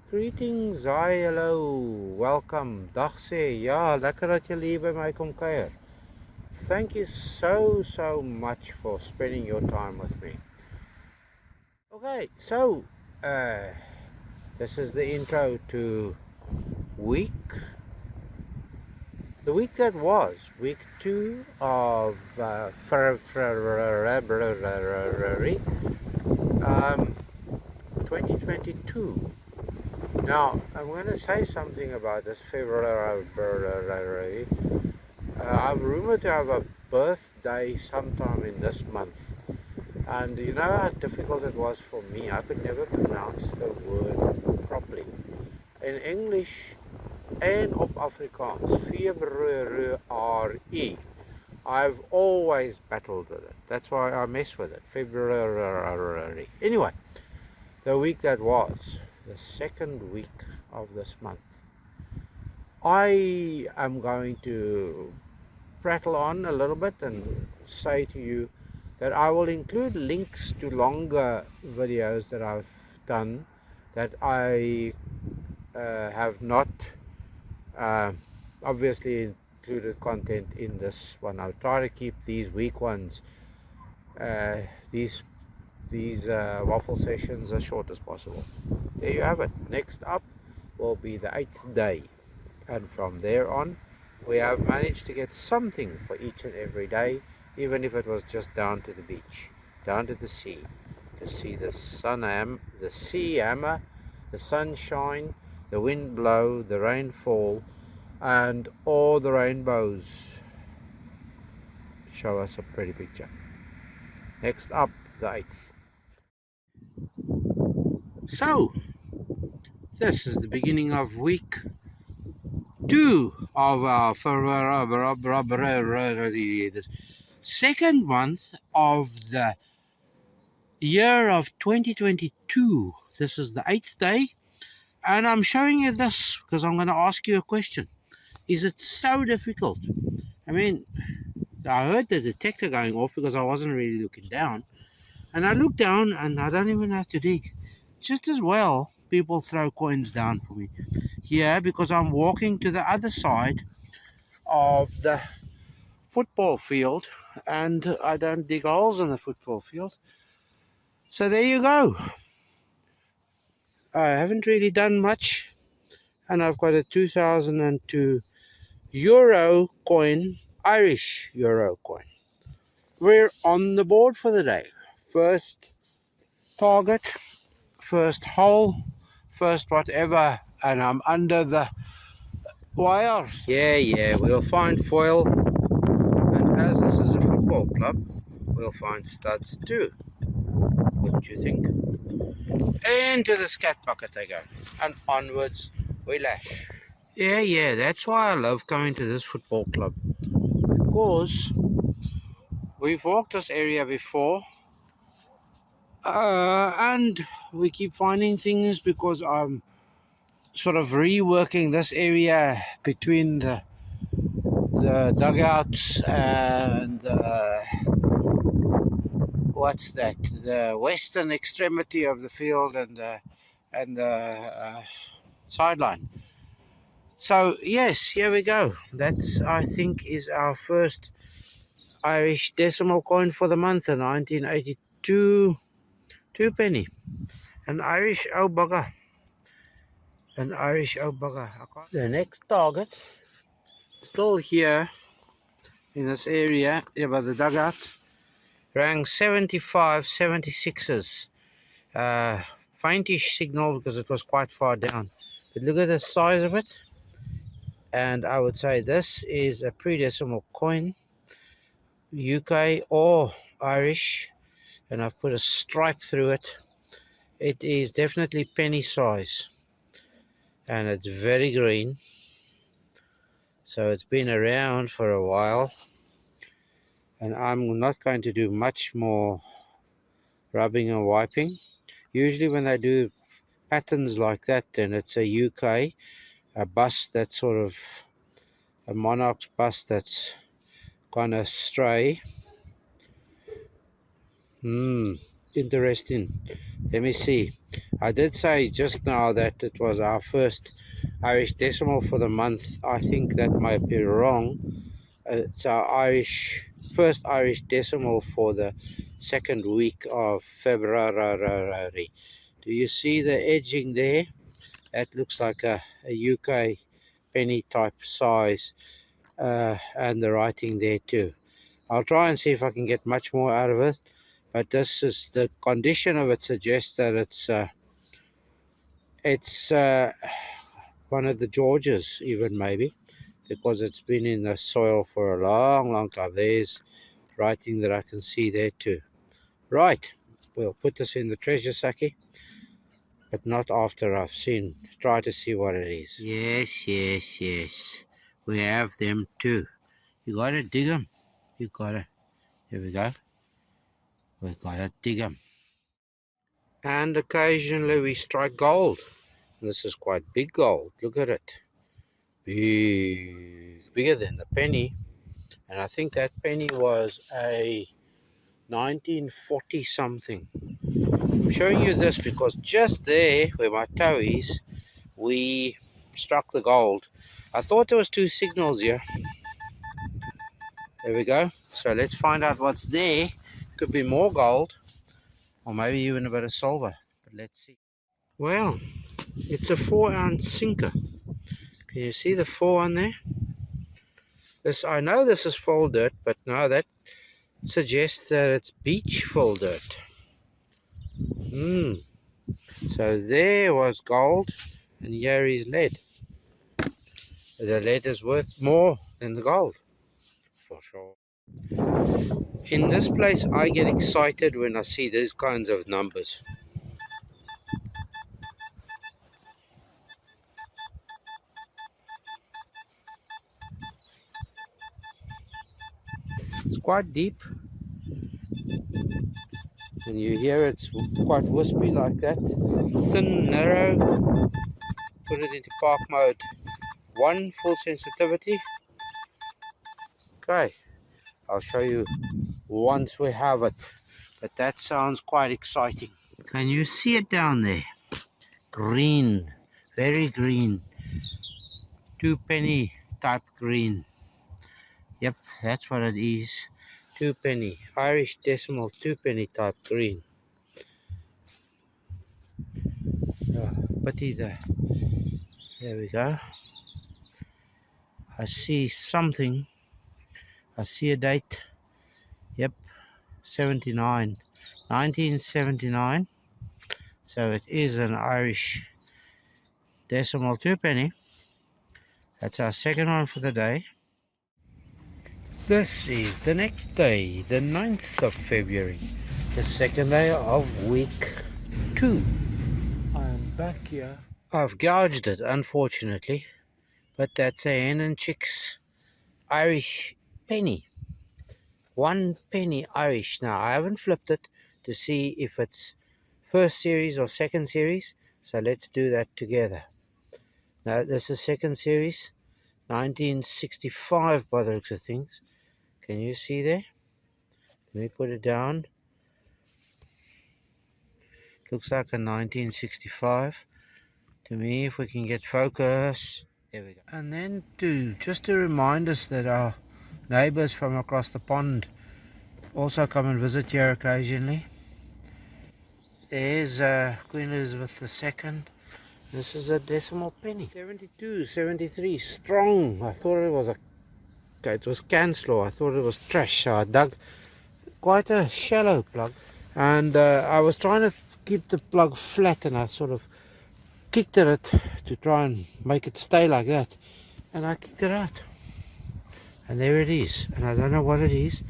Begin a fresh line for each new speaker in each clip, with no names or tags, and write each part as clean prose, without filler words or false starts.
Greetings, hi, hello, welcome, dag sê, ja, lekker dat jy hier by my kom kuier. Thank you so much for spending your time with me. Okay, so, this is the intro to the week that was, week 2 of February 2022. Now, I'm going to say something about this February. I'm rumored to have a birthday sometime in this month. And you know how difficult it was for me? I could never pronounce the word properly. In English and op Afrikaans, February. I've always battled with it. That's why I mess with it. February. Anyway, the week that was, the second week of this month, I am going to prattle on a little bit and say to you that I will include links to longer videos that I've done that I have not obviously included content in this one. I'll try to keep these week ones, these waffle sessions as short as possible. There you have it. Next up will be the 8th day, and from there on we have managed to get something for each and every day, even if it was just down to the beach, down to the sea, to see the sea hammer, the sunshine, the wind blow, the rain fall, and all the rainbows show us a pretty picture. Next up, the 8th. So, this is the beginning of week 2 of our second month of the year of 2022. This is the 8th day, and I'm showing you this because I'm going to ask you a question. Is it so difficult? I mean, I heard the detector going off because I wasn't really looking down, and I look down and I don't even have to dig. Just as well people throw coins down for me here because I'm walking to the other side of the football field and I don't dig holes in the football field. So there you go. I haven't really done much, and I've got a 2002 euro coin, Irish euro coin. We're on the board for the day. First target, first hole, first whatever, and I'm under the wires. Yeah, we'll find foil, and as this is a football club, we'll find studs too. Wouldn't you think? Into the scat bucket they go, and onwards we lash. Yeah, that's why I love coming to this football club, because we've walked this area before, and we keep finding things because I'm sort of reworking this area between the dugouts and what's that? The western extremity of the field and the sideline. So yes, here we go. That's, I think, is our first Irish decimal coin for the month, a 1982 2-penny. An Irish old bugger. The next target, still here in this area, here by the dugouts, rang 75 76s. Faintish signal because it was quite far down. But look at the size of it. And I would say this is a pre-decimal coin, UK or Irish, and I've put a stripe through it. It is definitely penny size, and it's very green, so it's been around for a while, and I'm not going to do much more rubbing and wiping. Usually when they do patterns like that, then it's a UK, a bust that's sort of a monarch's bust that's kind of stray. interesting. Let me see. I did say just now that it was our first Irish decimal for the month. I think that might be wrong. It's our first Irish decimal for the second week of February. Do you see the edging there? That looks like a UK penny type size, and the writing there too. I'll try and see if I can get much more out of it, but this is the condition of it suggests that it's one of the Georges even, maybe, because it's been in the soil for a long time. There's writing that I can see there too. Right, we'll put this in the treasure sacky, but not after I've try to see what it is. Yes, we have them too. You gotta dig them. You gotta, here we go, we gotta dig them. And occasionally we strike gold. This is quite big gold, look at it. Bigger than the penny. And I think that penny was a 1940 something. I'm showing you this because just there where my toe is, we struck the gold. I thought there was two signals here. There we go. So let's find out what's there. Could be more gold, or maybe even a bit of silver, but let's see. Well, it's a 4-ounce sinker. Can you see the 4 on there? This, I know this is full dirt, but no, that suggests that it's beach full dirt. So there was gold, and here is lead. The lead is worth more than the gold, for sure. In this place, I get excited when I see these kinds of numbers. It's quite deep. When you hear it's quite wispy like that. Thin, narrow. Put it into park mode 1, full sensitivity. Okay, I'll show you once we have it. But that sounds quite exciting. Can you see it down there? Green, very green. 2 penny type green. Yep, that's what it is. 2 penny, Irish decimal 2 penny type green. Putty there. There we go. I see something. I see a date. Yep, 79, 1979. So it is an Irish decimal 2 penny. That's our second one for the day. This is the next day, the 9th of February, the second day of week 2. I'm back here. I've gouged it, unfortunately, but that's a hen and chicks Irish penny. 1 penny Irish. Now, I haven't flipped it to see if it's first series or second series, so let's do that together. Now, this is second series, 1965 by the looks of things. Can you see there? Let me put it down. Looks like a 1965 to me. If we can get focus. There we go. And then just to remind us that our neighbors from across the pond also come and visit here occasionally. There's Queen Elizabeth II. This is a decimal penny. 72, 73, strong. I thought it was Canslow. I thought it was trash, so I dug quite a shallow plug. And I was trying to keep the plug flat, and I sort of kicked at it to try and make it stay like that. And I kicked it out. And there it is. And I don't know what it is.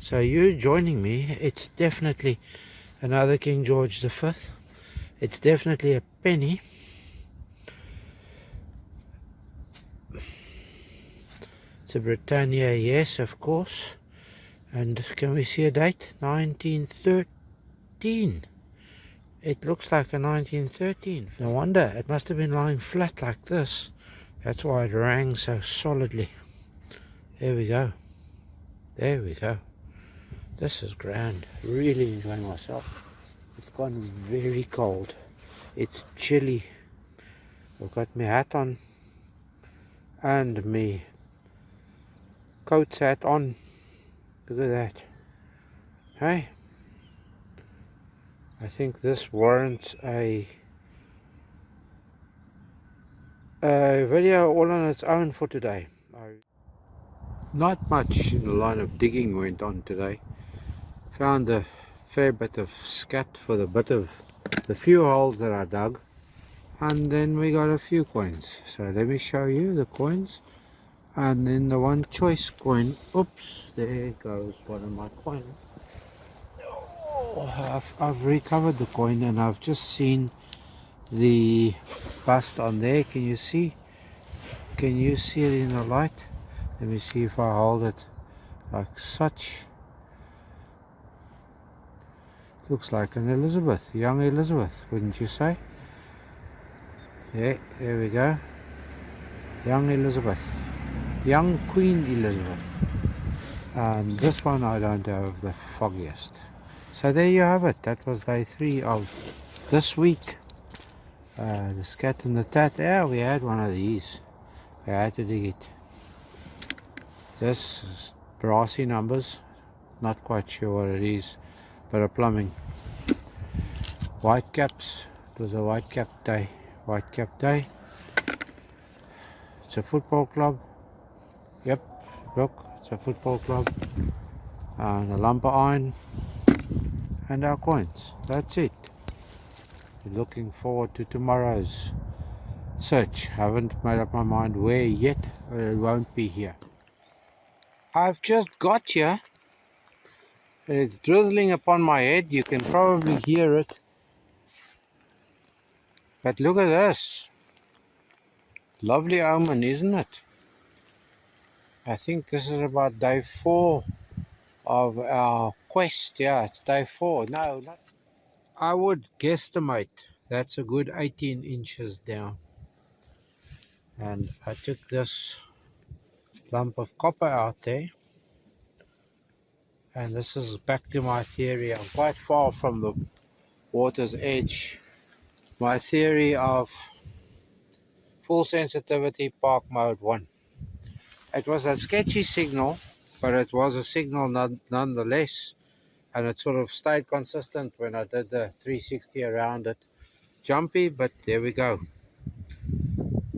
So you joining me, it's definitely another King George V. It's definitely a penny. It's a Britannia, yes, of course. And can we see a date? 1913. It looks like a 1913. No wonder, it must have been lying flat like this. That's why it rang so solidly. There we go. There we go. This is grand. Really enjoying myself. gone very cold. It's chilly. I've got my hat on and my coat hat on. Look at that. Hey, I think this warrants a video all on its own for today. Not much in the line of digging went on today. Found a fair bit of scat for the few holes that I dug, and then we got a few coins. So let me show you the coins, and then the one choice coin. Oops, there goes one of my coins. Oh, I've recovered the coin, and I've just seen the bust on there. Can you see it in the light? Let me see if I hold it like such. Looks like an Elizabeth, young Elizabeth, wouldn't you say? Yeah, there we go. Young Elizabeth, young Queen Elizabeth. And this one I don't have the foggiest. So there you have it. That was day 3 of this week. The scat and the tat. Yeah, we had one of these. We had to dig it. This is brassy numbers. Not quite sure what it is, but a plumbing. White caps. It was a white cap day. White cap day. It's a football club. Yep, look, it's a football club. And a lumber iron. And our coins. That's it. Looking forward to tomorrow's search. Haven't made up my mind where yet, but it won't be here. I've just got here, and it's drizzling upon my head. You can probably hear it. But look at this. Lovely omen, isn't it? I think this is about day 4 of our quest. Yeah, it's day 4. No, not. I would guesstimate that's a good 18 inches down. And I took this lump of copper out there. And this is back to my theory. I'm quite far from the water's edge. My theory of full sensitivity park mode 1. It was a sketchy signal, but it was a signal nonetheless. And it sort of stayed consistent when I did the 360 around it. Jumpy, but there we go.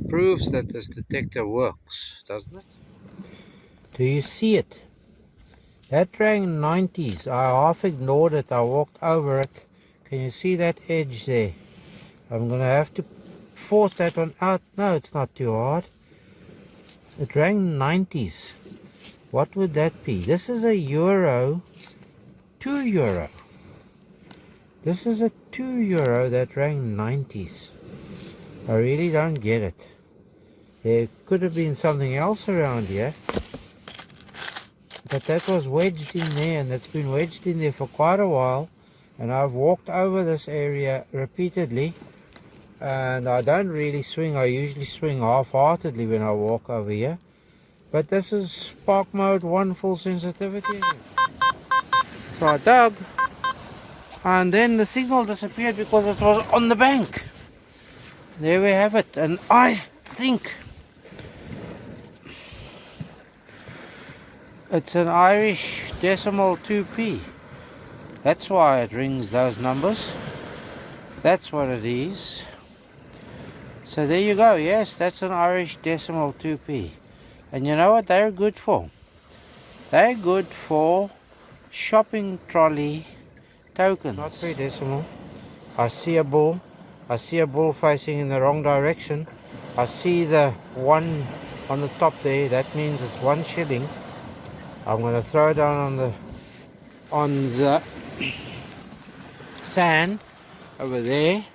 Proves that this detector works, doesn't it? Do you see it? That rang 90s. I half ignored it. I walked over it. Can you see that edge there? I'm going to have to force that one out. No, it's not too hard. It rang 90s. What would that be? This is a euro. 2 euro. This is a 2 euro that rang 90s. I really don't get it. There could have been something else around here. But that was wedged in there, and that's been wedged in there for quite a while. And I've walked over this area repeatedly. And I don't really swing. I usually swing half-heartedly when I walk over here. But this is park mode 1 full sensitivity. So I dug. And then the signal disappeared because it was on the bank. There we have it. And I think it's an Irish decimal 2p. That's why it rings those numbers. That's what it is. So there you go. Yes, that's an Irish decimal 2p. And you know what they're good for? They're good for shopping trolley tokens. Not 3 decimal. I see a bull. I see a bull facing in the wrong direction. I see the 1 on the top there. That means it's 1 shilling. I'm going to throw it down on the sand over there.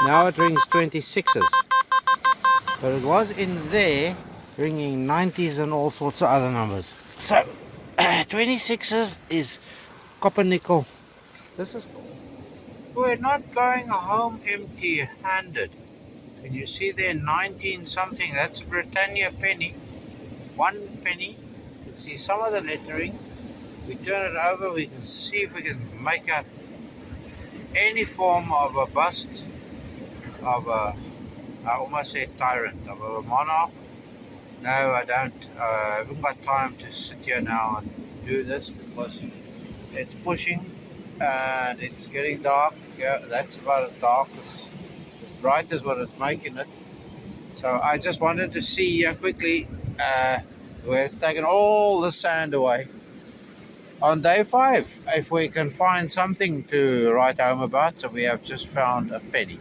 Now it rings 26s. But it was in there ringing 90s and all sorts of other numbers. So 26s is copper nickel. This is cool. We're not going home empty-handed. Can you see there 19 something? That's a Britannia penny. 1 penny. You can see some of the lettering. we turn it over, we can see if we can make out any form of a bust of a, I almost said tyrant, of a monarch. No, I don't. I haven't got time to sit here now and do this because it's pushing and it's getting dark. Yeah, that's about as dark as bright as what it's making it. So I just wanted to see here quickly. We've taken all the sand away. On day 5, if we can find something to write home about, so we have just found a penny.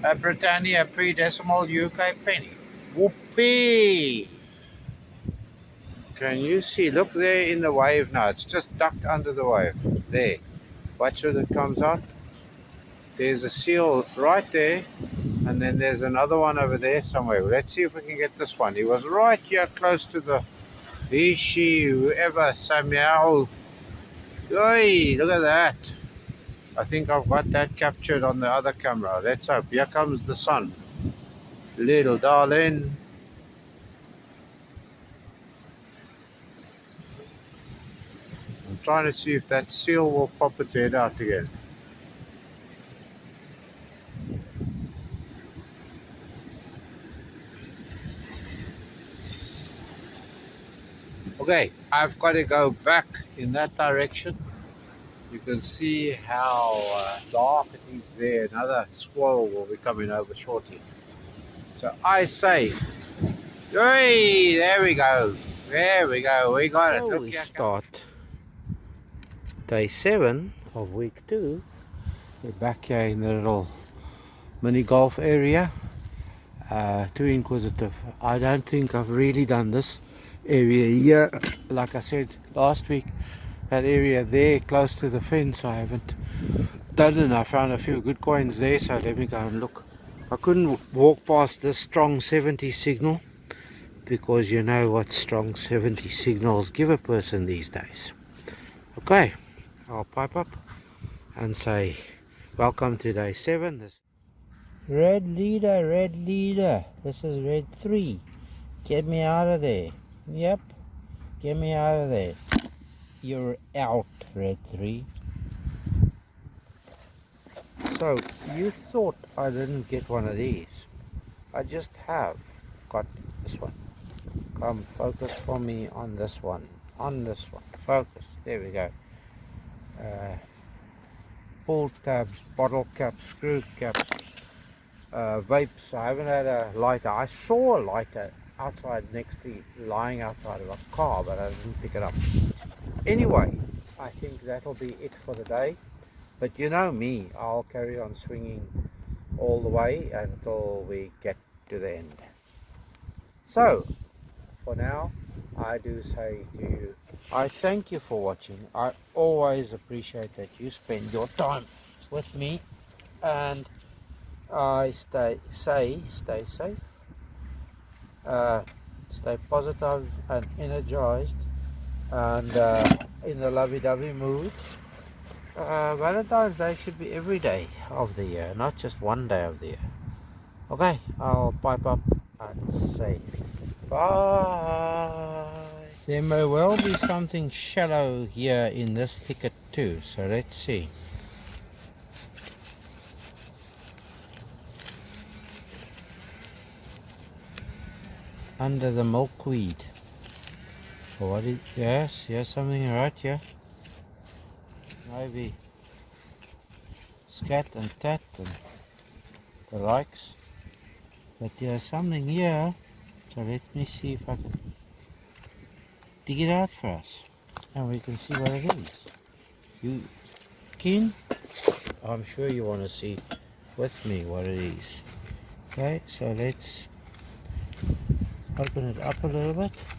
A Britannia pre-decimal UK penny. Whoopee! Can you see? Look there in the wave now. It's just ducked under the wave. There. Watch when it comes out. There's a seal right there. And then there's another one over there somewhere. Let's see if we can get this one. He was right here close to the she, whoever, Samuel. Oi, look at that. I think I've got that captured on the other camera. Let's hope. Here comes the sun. Little darling. I'm trying to see if that seal will pop its head out again. Okay, I've got to go back in that direction. You can see how dark it is there. Another squall will be coming over shortly. So I say, hey, there we go. There we go. We got it. So we start day 7 of week 2. We're back here in the little mini golf area. Too inquisitive. I don't think I've really done this area here. Like I said last week, that area there close to the fence I haven't done, and I found a few good coins there, so let me go and look. I couldn't walk past this strong 70 signal because you know what strong 70 signals give a person these days. Okay, I'll pipe up and say welcome to day 7. This red leader, this is red 3. Get me out of there. Yep, get me out of there. You're out, red 3. So you thought I didn't get one of these. I just have got this one. Come, focus for me on this one. On this one. Focus. There we go. Pull tabs, bottle caps, screw caps, vapes. I haven't had a lighter. I saw a lighter outside lying outside of a car, but I didn't pick it up. Anyway, I think that'll be it for the day. But you know me, I'll carry on swinging all the way until we get to the end. So, for now, I do say to you, I thank you for watching. I always appreciate that you spend your time with me, and I stay safe, stay positive and energized, and in the lovey-dovey mood. Valentine's Day should be every day of the year, not just one day of the year. Okay, I'll pipe up and say bye. There may well be something shallow here in this thicket too, so let's see. Under the milkweed. What is, yes, here's something right here. Maybe scat and tat and the likes. But there's something here, so let me see if I can dig it out for us and we can see what it is. You keen? I'm sure you want to see with me what it is. Okay, so let's open it up a little bit.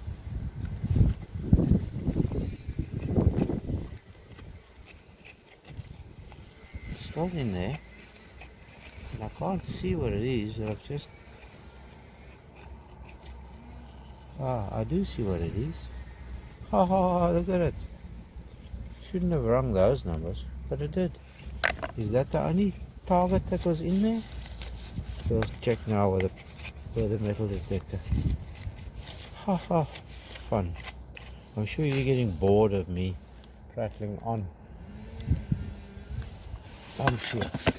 Still in there, and I can't see what it is, but I've just I do see what it is. Ha ha, look at it. Shouldn't have rung those numbers, but it did. Is that the only target that was in there? Let's check now with the metal detector. Ha ha, fun. I'm sure you're getting bored of me rattling on here.